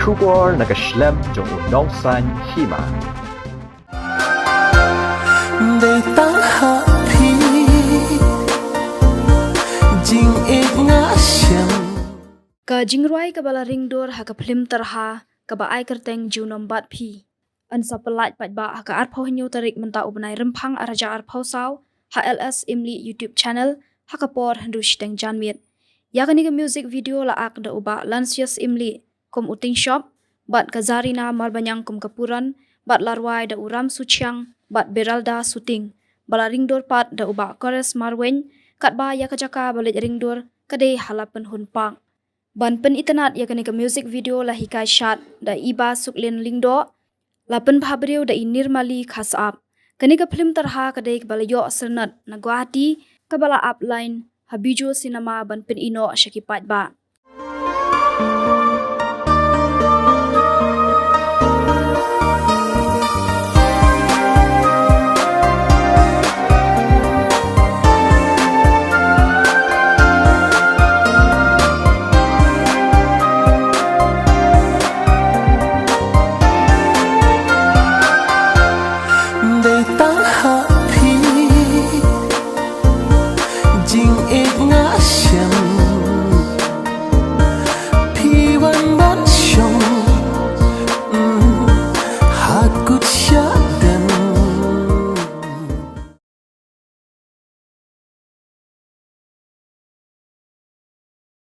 Kubor nakaslem jong unongsan Hima. Đầy tăng hạ phi Jing ek nga siyang Ka Jingrwai ka bala ringdor ha ka Phlim Tyrha ka ba ai kerteng Junom bat phi. An sa Pyllait pat ba ha ka arpho hinyo Tarik menta ubnai Rymphang araja arpho saw ha LS Imli YouTube channel ha ka por handu shteng janmiet. Ya ka ni ka music video la ak da uba Lansias Imli kum uting shop bat ka Zarina marbanyang kum kapuran bat larwai da uram suchiang bat beralda suting bala ringdor pat da uba kores marwen kat ba ya ka jaka balit ringdor kade halapan hunpang. Ban pen itanat ya kani ka music video la hikai shot da iba suklin lingdo la pen phabriu da inirmali khas up kani ka Phlim Tyrha kadai balayo sernat na Guwahati ka bala upline habijo cinema ban pen ino ashakipat ba.